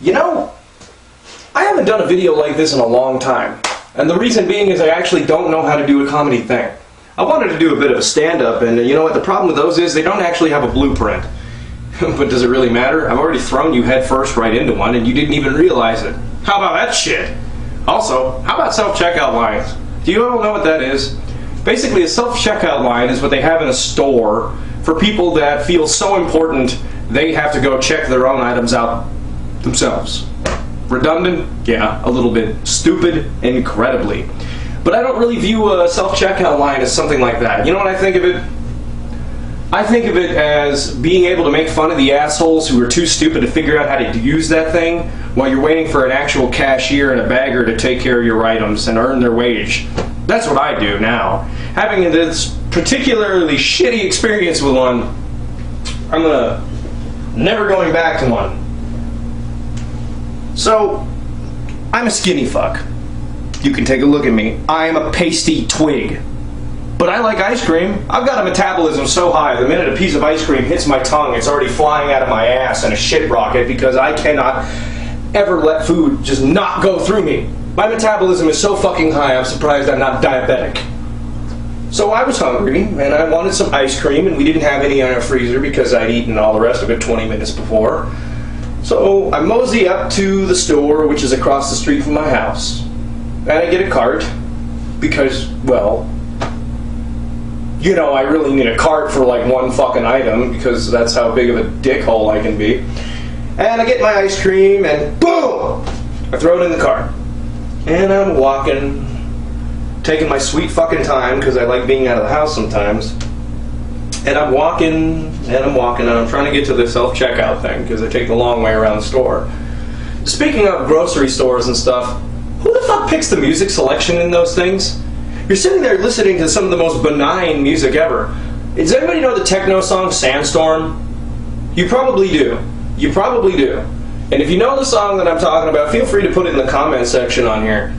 You know, I haven't done a video like this in a long time. And the reason being is I actually don't know how to do a comedy thing. I wanted to do a bit of a stand-up, and you know what the problem with those is? They don't actually have a blueprint. But does it really matter? I've already thrown you head first right into one, and you didn't even realize it. How about that shit? Also, how about self-checkout lines? Do you all know what that is? Basically, a self-checkout line is what they have in a store for people that feel so important they have to go check their own items out themselves. Redundant? Yeah, a little bit. Stupid? Incredibly. But I don't really view a self-checkout line as something like that. You know what I think of it? I think of it as being able to make fun of the assholes who are too stupid to figure out how to use that thing while you're waiting for an actual cashier and a bagger to take care of your items and earn their wage. That's what I do now. Having this particularly shitty experience with one, never going back to one. So, I'm a skinny fuck. You can take a look at me. I'm a pasty twig. But I like ice cream. I've got a metabolism so high, the minute a piece of ice cream hits my tongue, it's already flying out of my ass in a shit rocket because I cannot ever let food just not go through me. My metabolism is so fucking high, I'm surprised I'm not diabetic. So I was hungry, and I wanted some ice cream, and we didn't have any in our freezer because I'd eaten all the rest of it 20 minutes before. So I mosey up to the store, which is across the street from my house, and I get a cart because, well, you know, I really need a cart for like one fucking item because that's how big of a dickhole I can be. And I get my ice cream and boom! I throw it in the cart. And I'm walking, taking my sweet fucking time because I like being out of the house sometimes. And I'm walking, and I'm trying to get to the self-checkout thing because I take the long way around the store. Speaking of grocery stores and stuff, who the fuck picks the music selection in those things? You're sitting there listening to some of the most benign music ever. Does anybody know the techno song Sandstorm? You probably do. You probably do. And if you know the song that I'm talking about, feel free to put it in the comment section on here.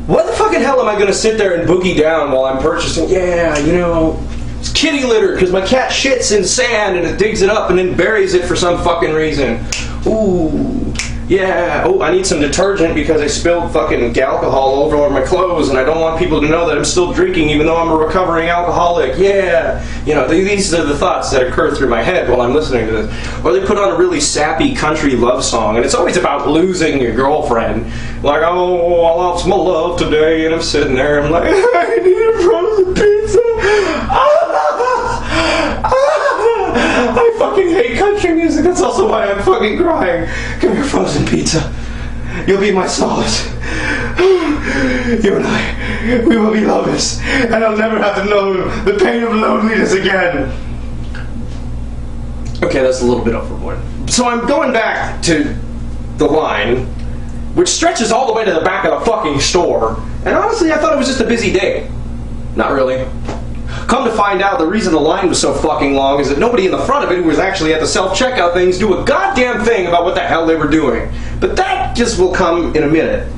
What the fucking hell am I going to sit there and boogie down while I'm purchasing? Yeah, you know, it's kitty litter because my cat shits in sand and it digs it up and then buries it for some fucking reason. Ooh. Yeah, oh, I need some detergent because I spilled fucking alcohol over my clothes and I don't want people to know that I'm still drinking even though I'm a recovering alcoholic. Yeah, you know, these are the thoughts that occur through my head while I'm listening to this. Or they put on a really sappy country love song and it's always about losing your girlfriend. Like, oh, I lost my love today, and I'm sitting there, I'm like, I need a frozen pizza. I fucking hate country music. That's also why I'm fucking crying. Give me a frozen pizza. You'll be my solace. You and I, we will be lovers, and I'll never have to know the pain of loneliness again. Okay, that's a little bit overboard. So I'm going back to the line, which stretches all the way to the back of the fucking store. And honestly, I thought it was just a busy day. Not really. Come to find out, the reason the line was so fucking long is that nobody in the front of it who was actually at the self-checkout things do a goddamn thing about what the hell they were doing. But that just will come in a minute.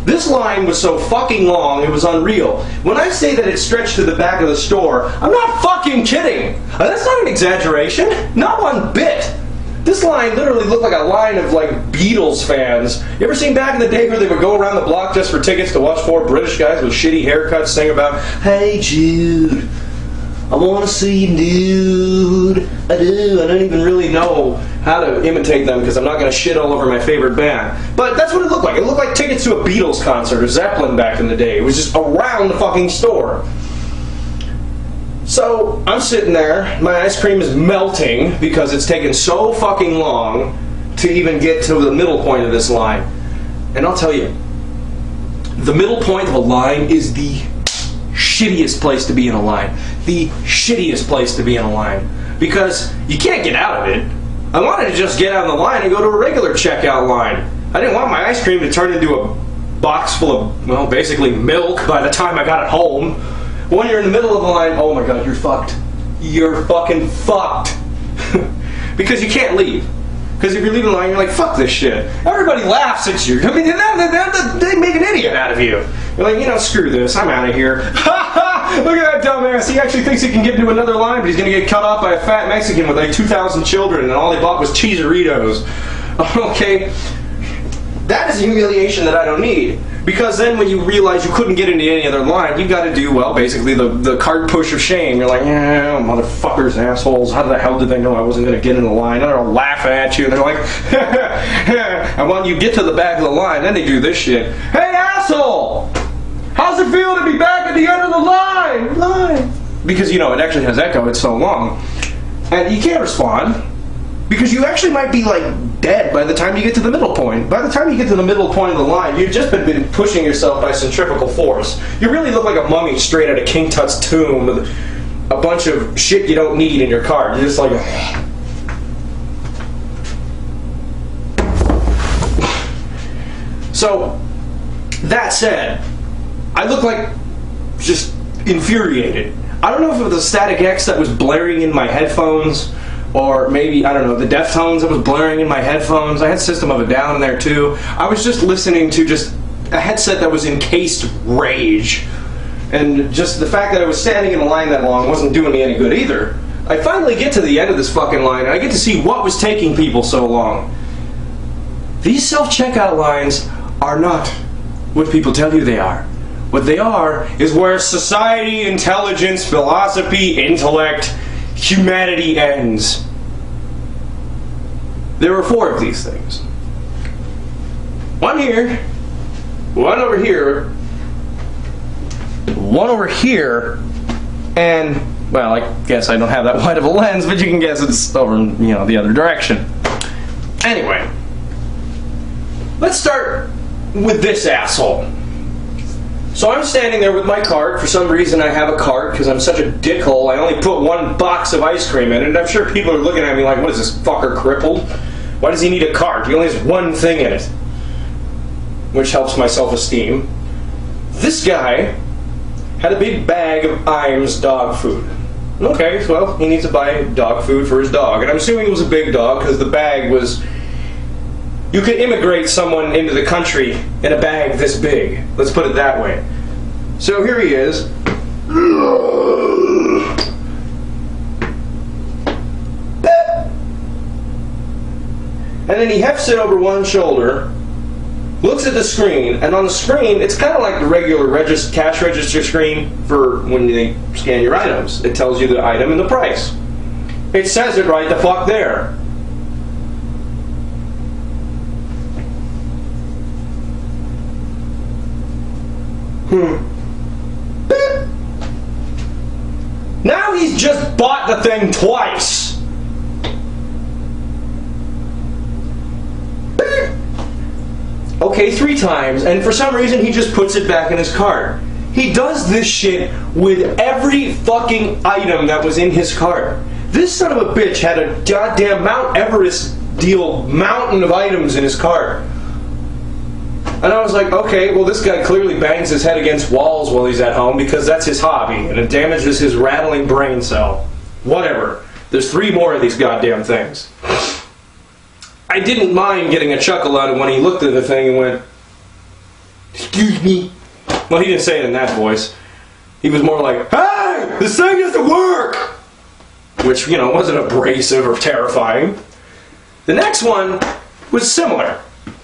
This line was so fucking long, it was unreal. When I say that it stretched to the back of the store, I'm not fucking kidding. That's not an exaggeration. Not one bit. This line literally looked like a line of like Beatles fans. You ever seen back in the day where they would go around the block just for tickets to watch four British guys with shitty haircuts sing about, "Hey Jude, I want to see you nude." I do. I don't even really know how to imitate them because I'm not going to shit all over my favorite band. But that's what it looked like. It looked like tickets to a Beatles concert or Zeppelin back in the day. It was just around the fucking store. So I'm sitting there, my ice cream is melting because it's taken so fucking long to even get to the middle point of this line. And I'll tell you, the middle point of a line is the shittiest place to be in a line. The shittiest place to be in a line. Because you can't get out of it. I wanted to just get out of the line and go to a regular checkout line. I didn't want my ice cream to turn into a box full of, well, basically milk by the time I got it home. When you're in the middle of the line, oh my god, you're fucked. You're fucking fucked. Because you can't leave. Because if you're leaving the line, you're like, fuck this shit. Everybody laughs at you. I mean, they make an idiot out of you. You're like, you know, screw this, I'm out of here. Look at that dumbass. He actually thinks he can get into another line, but he's going to get cut off by a fat Mexican with like 2,000 children, and all they bought was cheeseritos. Okay, that is a humiliation that I don't need. Because then when you realize you couldn't get into any other line, you got to do, well, basically the cart push of shame. You're like, yeah, motherfuckers, assholes, how the hell did they know I wasn't going to get in the line? And they're laughing at you, and they're like, and when you get to the back of the line, then they do this shit. Hey, asshole! How's it feel to be back at the end of the line? Because, you know, it actually has echo, it's so long. And you can't respond. Because you actually might be, like, dead by the time you get to the middle point. By the time you get to the middle point of the line, you've just been pushing yourself by centrifugal force. You really look like a mummy straight out of King Tut's tomb with a bunch of shit you don't need in your car. You're just like... So, that said, I look like just infuriated. I don't know if it was the Static X that was blaring in my headphones, or maybe, I don't know, the Deftones that was blaring in my headphones. I had System of a Down in there too. I was just listening to just a headset that was encased rage. And just the fact that I was standing in a line that long wasn't doing me any good either. I finally get to the end of this fucking line, and I get to see what was taking people so long. These self-checkout lines are not what people tell you they are. What they are is where society, intelligence, philosophy, intellect, humanity ends. There were 4 of these things. One here, one over here, one over here, and, well, I guess I don't have that wide of a lens, but you can guess it's over, you know, the other direction. Anyway, let's start with this asshole. So I'm standing there with my cart. For some reason I have a cart because I'm such a dickhole. I only put 1 box of ice cream in it, and I'm sure people are looking at me like, what is this fucker, crippled? Why does he need a cart? He only has 1 thing in it. Which helps my self-esteem. This guy had a big bag of Iams dog food. Okay, well, he needs to buy dog food for his dog. And I'm assuming it was a big dog because the bag was... You could immigrate someone into the country in a bag this big. Let's put it that way. So here he is. And then he hefts it over one shoulder, looks at the screen, and on the screen, it's kind of like the regular cash register screen for when they scan your items. It tells you the item and the price. It says it right the fuck there. Now he's just bought the thing twice. Okay, 3 times, and for some reason he just puts it back in his cart. He does this shit with every fucking item that was in his cart. This son of a bitch had a goddamn Mount Everest deal mountain of items in his cart. And I was like, okay, well this guy clearly bangs his head against walls while he's at home because that's his hobby, and it damages his rattling brain cell. Whatever. There's 3 more of these goddamn things. I didn't mind getting a chuckle out of when he looked at the thing and went, "Excuse me." Well, he didn't say it in that voice. He was more like, "Hey, this thing doesn't work!" Which, you know, wasn't abrasive or terrifying. The next one was similar.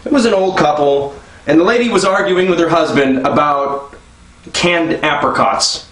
It was an old couple, and the lady was arguing with her husband about canned apricots.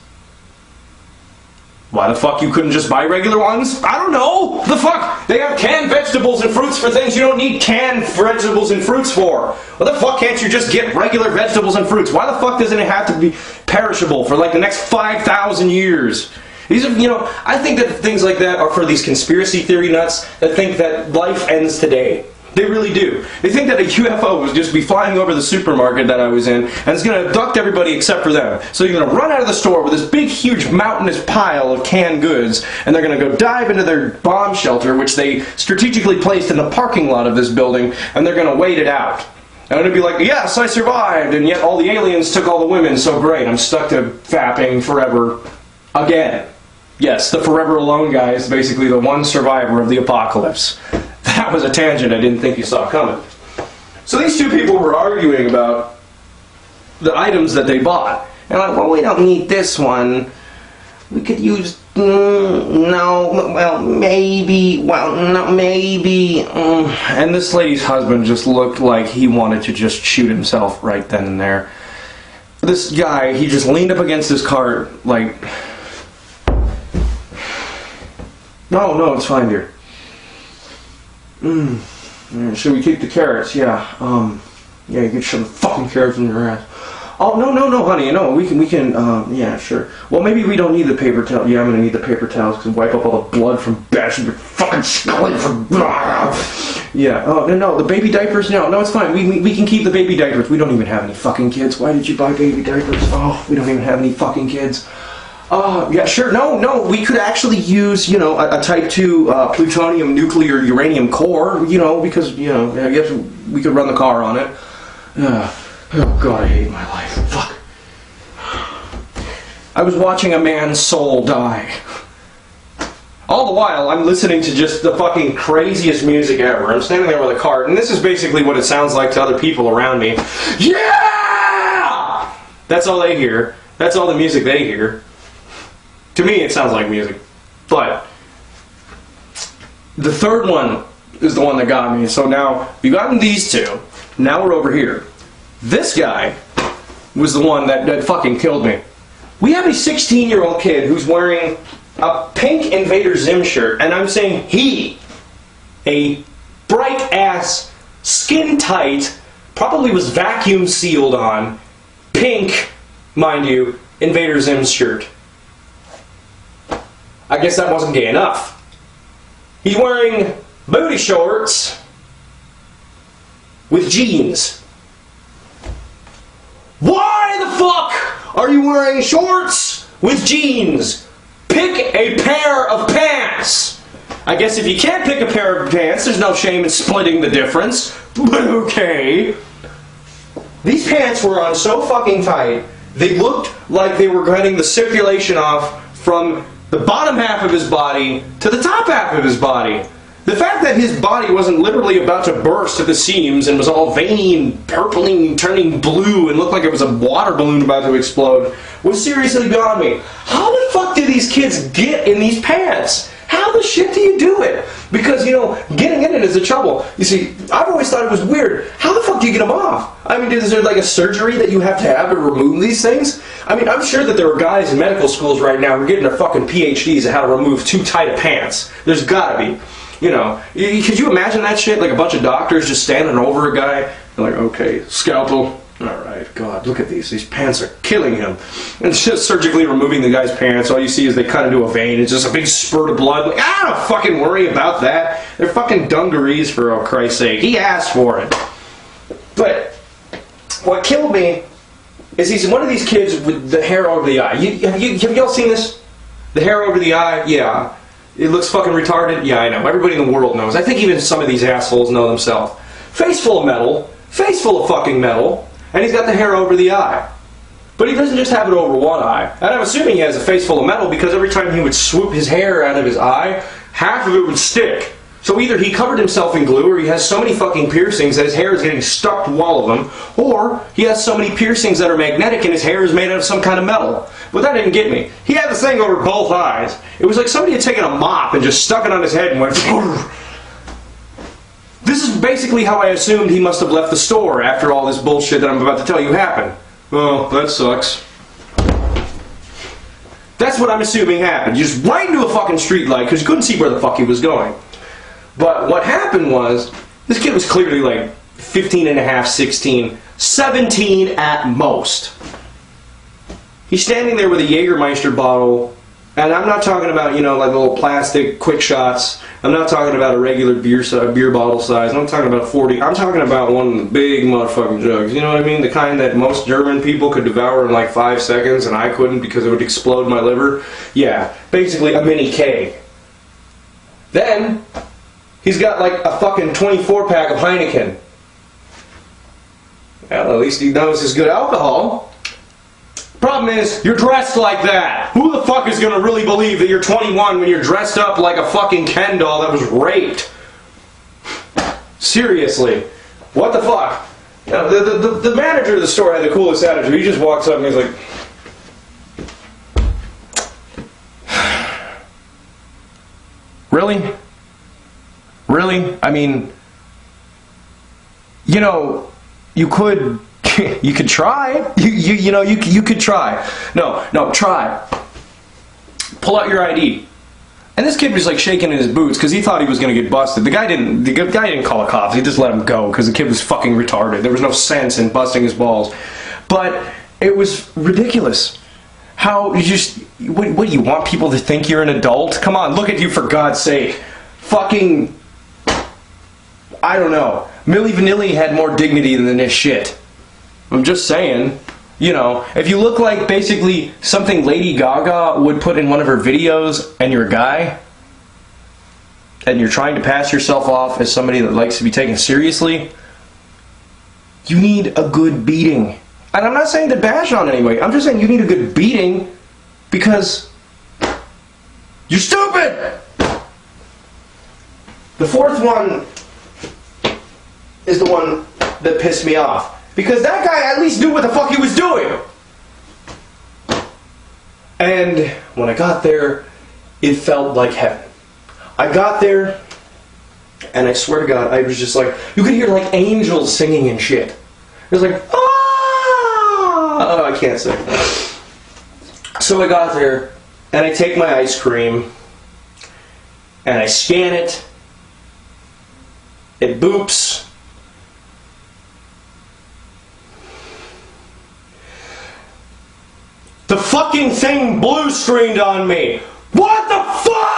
Why the fuck you couldn't just buy regular ones? I don't know! The fuck? They have canned vegetables and fruits for things you don't need canned vegetables and fruits for. Why the fuck can't you just get regular vegetables and fruits? Why the fuck doesn't it have to be perishable for like the next 5,000 years? These are, you know, I think that things like that are for these conspiracy theory nuts that think that life ends today. They really do. They think that a UFO would just be flying over the supermarket that I was in, and it's going to abduct everybody except for them. So you're going to run out of the store with this big, huge, mountainous pile of canned goods, and they're going to go dive into their bomb shelter, which they strategically placed in the parking lot of this building, and they're going to wait it out. And it'll be like, yes, I survived, and yet all the aliens took all the women, so great, I'm stuck to fapping forever again. Yes, the forever alone guy is basically the one survivor of the apocalypse. That was a tangent I didn't think you saw coming. So these 2 people were arguing about the items that they bought. And like, well, we don't need this one. We could use No, well, maybe, well, no, maybe. And this lady's husband just looked like he wanted to just shoot himself right then and there. This guy, he just leaned up against his cart, like... No, it's fine, dear. Should we keep the carrots? Yeah, yeah, you can shove the fucking carrots in your ass. Oh, no, honey, no, we can, yeah, sure. Well, maybe we don't need the paper towel. Yeah, I'm gonna need the paper towels to wipe up all the blood from bashing your fucking skull in from... Yeah, oh, no, the baby diapers, no, it's fine. We can keep the baby diapers. We don't even have any fucking kids. Why did you buy baby diapers? Oh, we don't even have any fucking kids. Yeah, sure, no, we could actually use, you know, a Type 2 plutonium nuclear uranium core, you know, because, you know, I guess we could run the car on it. Oh God, I hate my life. Fuck. I was watching a man's soul die. All the while, I'm listening to just the fucking craziest music ever. I'm standing there with a cart, and this is basically what it sounds like to other people around me. Yeah! That's all they hear. That's all the music they hear. To me, it sounds like music. But the third one is the one that got me. So now, we've gotten these two. Now we're over here. This guy was the one that fucking killed me. We have a 16-year-old kid who's wearing a pink Invader Zim shirt, and I'm saying he, a bright-ass, skin-tight, probably was vacuum sealed on, pink, mind you, Invader Zim shirt. I guess that wasn't gay enough. He's wearing booty shorts with jeans. Why the fuck are you wearing shorts with jeans? Pick a pair of pants. I guess if you can't pick a pair of pants, there's no shame in splitting the difference. But okay. These pants were on so fucking tight, they looked like they were getting the circulation off from the bottom half of his body to the top half of his body. The fact that his body wasn't literally about to burst at the seams and was all veiny and purpling, turning blue, and looked like it was a water balloon about to explode was seriously beyond me. How the fuck do these kids get in these pants? How the shit do you do it? Because, you know, getting in it is the trouble. You see, I've always thought it was weird. How the fuck do you get them off? I mean, is there like a surgery that you have to remove these things? I mean, I'm sure that there are guys in medical schools right now who are getting their fucking PhDs on how to remove too tight of pants. There's gotta be. You know, could you imagine that shit? Like a bunch of doctors just standing over a guy. They're like, okay, scalpel. Alright, God, look at these. These pants are killing him. And it's just surgically removing the guy's pants. All you see is they cut into a vein. It's just a big spurt of blood. Like, I don't fucking worry about that. They're fucking dungarees, for oh Christ's sake. He asked for it. But what killed me is he's one of these kids with the hair over the eye. Have y'all seen this? The hair over the eye? Yeah. It looks fucking retarded? Yeah, I know. Everybody in the world knows. I think even some of these assholes know themselves. Face full of metal. Face full of fucking metal. And he's got the hair over the eye. But he doesn't just have it over one eye. And I'm assuming he has a face full of metal because every time he would swoop his hair out of his eye, half of it would stick. So either he covered himself in glue, or he has so many fucking piercings that his hair is getting stuck to all of them, or he has so many piercings that are magnetic and his hair is made out of some kind of metal. But that didn't get me. He had this thing over both eyes. It was like somebody had taken a mop and just stuck it on his head and went... This is basically how I assumed he must have left the store after all this bullshit that I'm about to tell you happened. Oh, that sucks. That's what I'm assuming happened. Just right into a fucking street light because you couldn't see where the fuck he was going. But what happened was, this kid was clearly like 15 and a half, 16, 17 at most. He's standing there with a Jägermeister bottle, and I'm not talking about, you know, like little plastic quick shots. I'm not talking about a regular beer bottle size. I'm not talking about 40. I'm talking about one of the big motherfucking jugs. You know what I mean? The kind that most German people could devour in like 5 seconds, and I couldn't because it would explode my liver. Yeah, basically a mini keg. Then he's got like a fucking 24-pack of Heineken. Well, at least he knows his good alcohol. Problem is, you're dressed like that. Who the fuck is gonna really believe that you're 21 when you're dressed up like a fucking Ken doll that was raped? Seriously. What the fuck? Now, the manager of the store had the coolest attitude. He just walks up and he's like... Really? I mean, you know, you could you could try. You could try. No, try. Pull out your ID. And this kid was like shaking in his boots because he thought he was going to get busted. The guy didn't call the cops. He just let him go because the kid was fucking retarded. There was no sense in busting his balls. But it was ridiculous. How you just... What do you want people to think you're an adult? Come on, look at you for God's sake. Fucking... I don't know. Milli Vanilli had more dignity than this shit. I'm just saying... You know, if you look like basically something Lady Gaga would put in one of her videos and you're a guy and you're trying to pass yourself off as somebody that likes to be taken seriously, you need a good beating. And I'm not saying to bash on anyway. I'm just saying you need a good beating because you're stupid. The fourth one is the one that pissed me off. Because that guy at least knew what the fuck he was doing. And when I got there, it felt like heaven. I got there, and I swear to God, I was just like, you could hear like angels singing and shit. It was like, ah! Oh, I can't sing. So I got there, and I take my ice cream, and I scan it. It boops. The fucking thing blue screened on me. What the fuck?